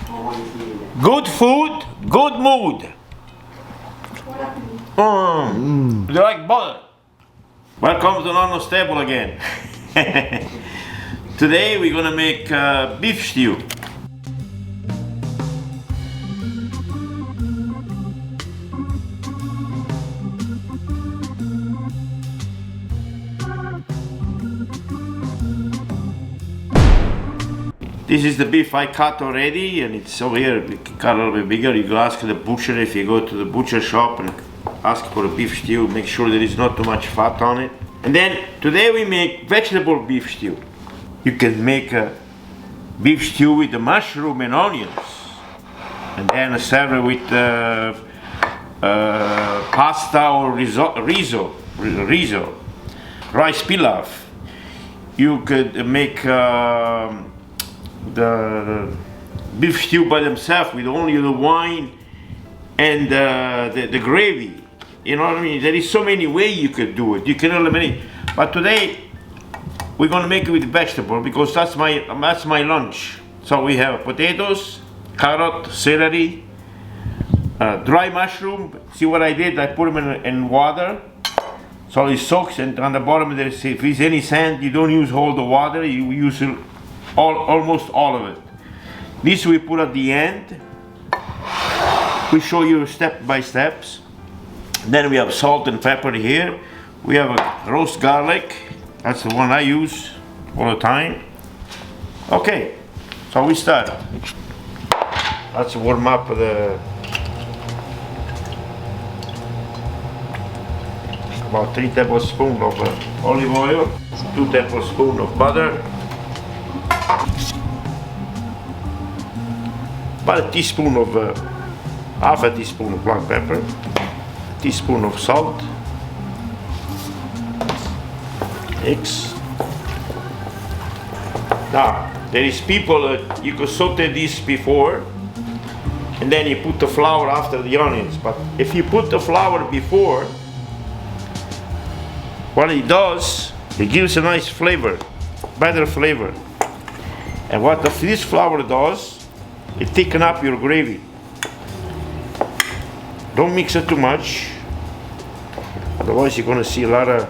Good food, good mood. Do you like butter? Welcome to Nonno's table again. Today we're gonna make beef stew. This is the beef I cut already, and it's over here cut a little bit bigger. You can ask the butcher if you go to the butcher shop and ask for a beef stew. Make sure there is not too much fat on it. And then today we make vegetable beef stew. You can make a beef stew with the mushroom and onions, and then serve it with pasta or risotto, rice pilaf. You could make the beef stew by themselves with only the wine and the gravy. You know what I mean? There is so many ways you could do it. You can eliminate. But today we're gonna make it with vegetable because that's my lunch. So we have potatoes, carrot, celery, dry mushroom. See what I did? I put them in water, so it soaks. And on the bottom there is, if there's any sand, you don't use all the water. You use almost all of it. This we put at the end. We show you step by steps. Then we have salt and pepper here. We have a roast garlic. That's the one I use all the time. Okay, so we start. Let's warm up about 3 tablespoons of olive oil, 2 tablespoons of butter, about a teaspoon of, half a teaspoon of black pepper, a teaspoon of salt, eggs. Now, there is people that you could saute this before, and then you put the flour after the onions. But if you put the flour before, what it does, it gives a nice flavor, better flavor. And what this flour does, it thicken up your gravy. Don't mix it too much, otherwise you're gonna see a lot of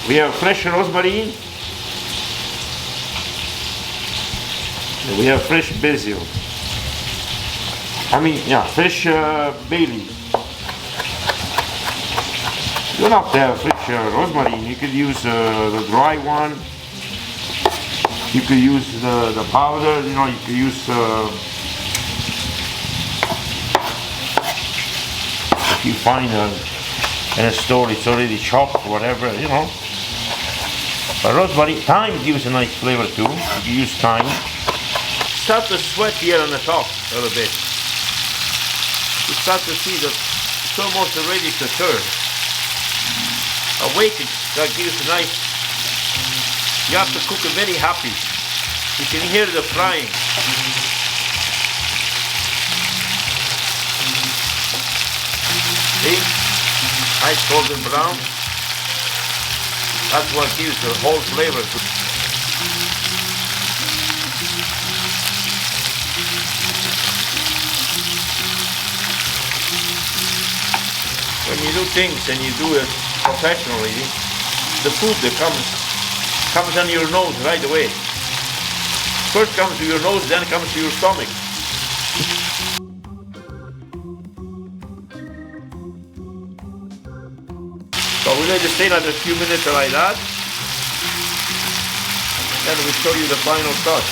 we have fresh rosemary, and we have fresh basil. Fresh bay leaf. You don't have to have fresh rosemary. You could use the dry one. You could use the powder. You could use if you find in a store it's already chopped, whatever. But rosemary, thyme gives a nice flavor too. You can use thyme. Start to sweat here on the top a little bit. You start to see that it's almost ready to serve. Wait, that gives a nice. You have to cook it very happy. You can hear the frying. See? Nice golden brown. That's what gives the whole flavor to it. When you do things and you do it professionally, the food that comes on your nose right away. First comes to your nose, then comes to your stomach. So we let it stay like a few minutes like that. Then we'll show you the final touch.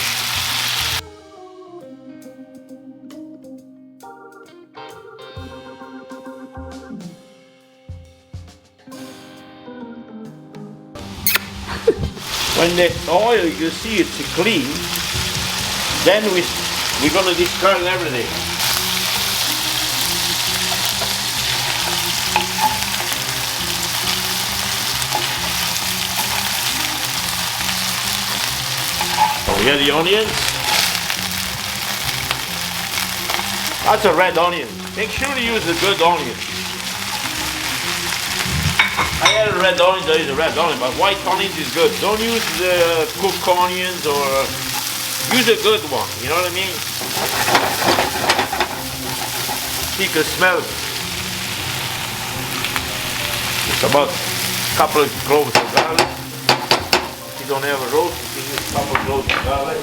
When the oil, you see it's clean, then we're gonna discard everything. So we have the onions. That's a red onion. Make sure to use a good onion. I had a red onion, there is a red onion, but white onions is good. Don't use the cooked onions, or use a good one, you know what I mean? You can smell it. It's about a couple of cloves of garlic. If you don't have a roast, you can use a couple of cloves of garlic.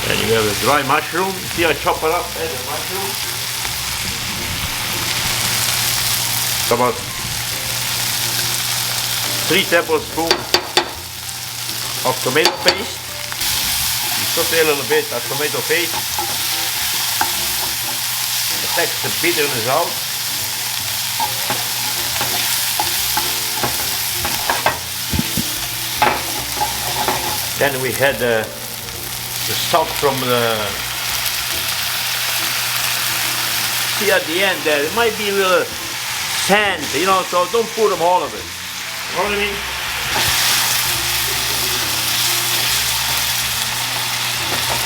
Then you have the dry mushroom. See, I chop it up, add the mushroom. It's about 3 tablespoons of tomato paste. You saute a little bit of tomato paste. It takes the bitterness out. Then we had the stock from the, see at the end there, it might be a little sand, you know, so don't put them all of it. You know what I mean?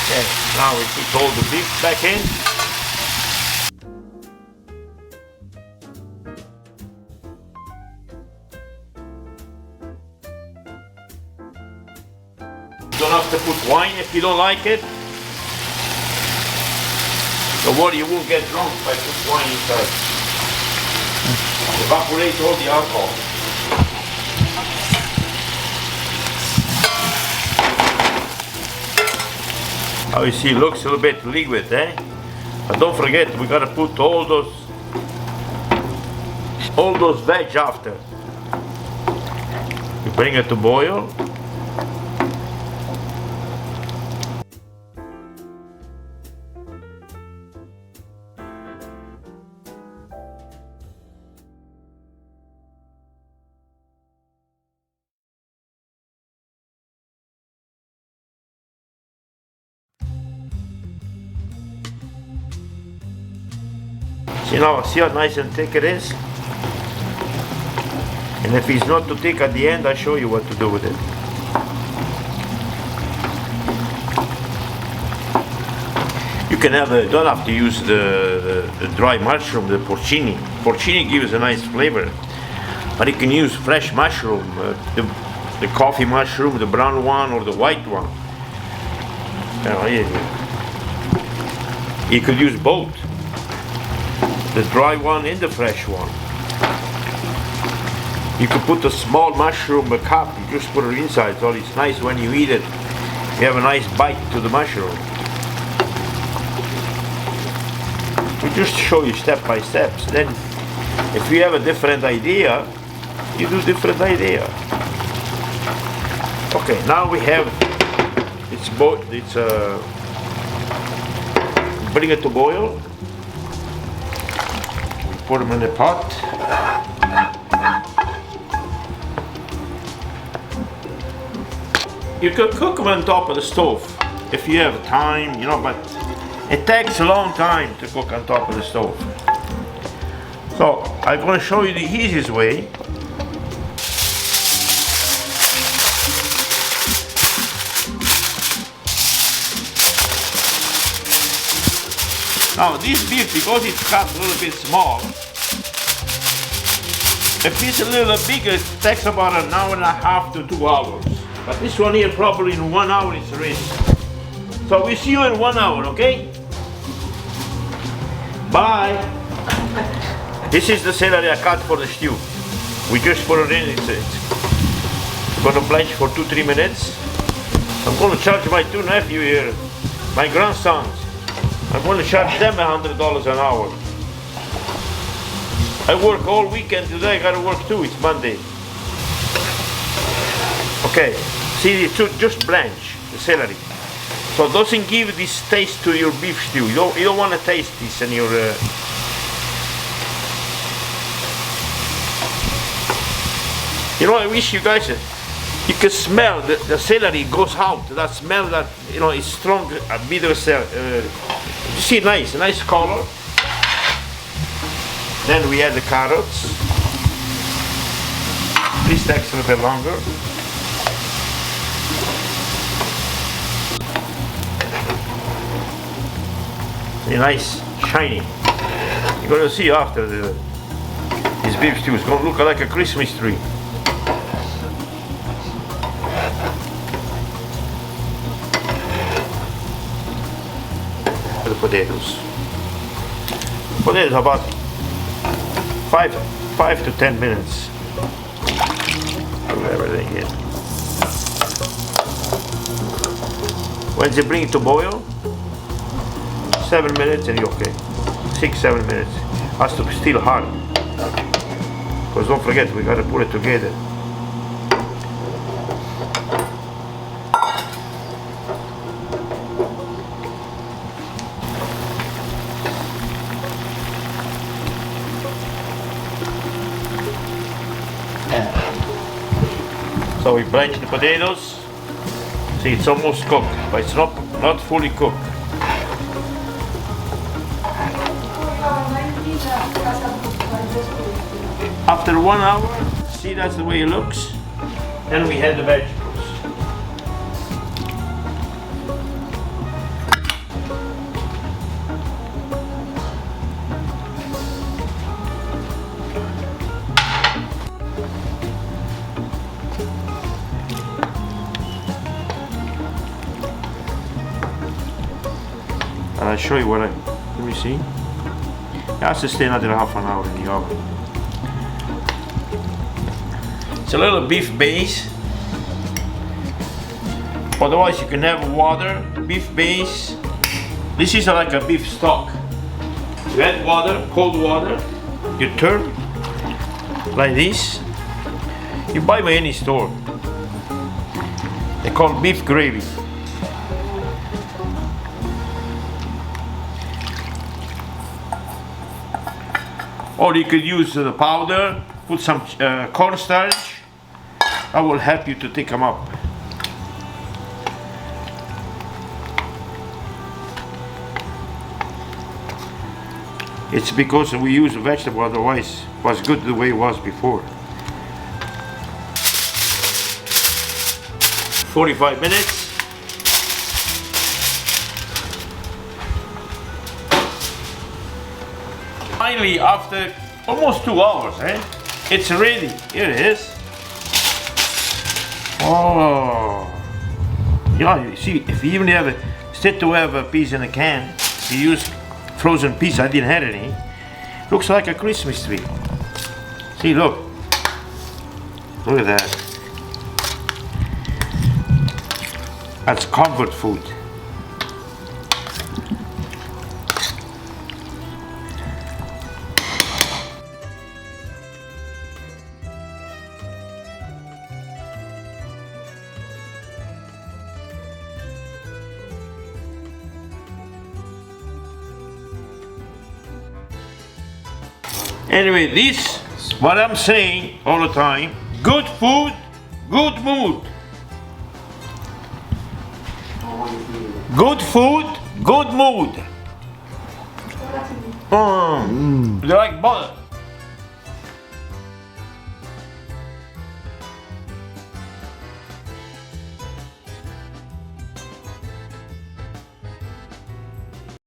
Okay, now we put all the beef back in. You don't have to put wine if you don't like it. Don't worry, you won't get drunk by putting wine inside. Evaporate all the alcohol. Now you see, it looks a little bit liquid, eh? But don't forget, we gotta put all those veg after. You bring it to boil. See how nice and thick it is? And if it's not too thick at the end, I'll show you what to do with it. You can have don't have to use the dry mushroom, the porcini. Porcini gives a nice flavor. But you can use fresh mushroom, the coffee mushroom, the brown one or the white one. You could use both. The dry one and the fresh one. You could put a small mushroom, a cup, you just put it inside, so it's nice when you eat it. You have a nice bite to the mushroom. We just show you step by steps. Then, if you have a different idea, you do different idea. Okay, now we have bring it to boil. Put them in the pot. You could cook them on top of the stove if you have time, you know, but it takes a long time to cook on top of the stove. So I'm going to show you the easiest way. Now this beef, because it's cut a little bit small, if it's a little bigger, it takes about an hour and a half to 2 hours. But this one here, probably in 1 hour it's ready. So we see you in 1 hour, okay? Bye. This is the celery I cut for the stew. We just put it in, it's gonna blanch for 2-3 minutes. I'm gonna charge my 2 nephews here, my grandsons. I'm going to charge them $100 an hour. I work all weekend today, I gotta work too, it's Monday. Okay, see, it's just blanch, the celery. So it doesn't give this taste to your beef stew. You don't want to taste this in your. You know, I wish you guys you can smell the celery goes out. That smell that is strong, bitter celery. You see, nice color. Then we add the carrots. This takes a little bit longer. See, nice, shiny. You're gonna see after this beef stew. It's gonna look like a Christmas tree. The potatoes. Potatoes about 5 to 10 minutes. Do everything in. When they bring it to boil, 7 minutes and you're okay. 6-7 minutes. Has to be still hard. Because don't forget, we gotta put it together. So we blanch the potatoes. See, it's almost cooked, but it's not fully cooked. After 1 hour, see, that's the way it looks. Then we add the vegetables. And I'll show you what let me see. It has to stay another half an hour in the oven. It's a little beef base. Otherwise you can have water, beef base. This is like a beef stock. You add water, cold water, you turn like this. You buy by any store. They call beef gravy. Or you could use the powder, put some cornstarch. That will help you to thick them up. It's because we use vegetable, otherwise it was good the way it was before. 45 minutes. Finally, after almost 2 hours, it's ready. Here it is. Oh, yeah. You see, if you even have instead to have a piece in a can, you use frozen piece. I didn't have any. Looks like a Christmas tree. See, look at that. That's comfort food. Anyway, this is what I'm saying all the time. Good food, good mood. Good food, good mood. Do you like butter?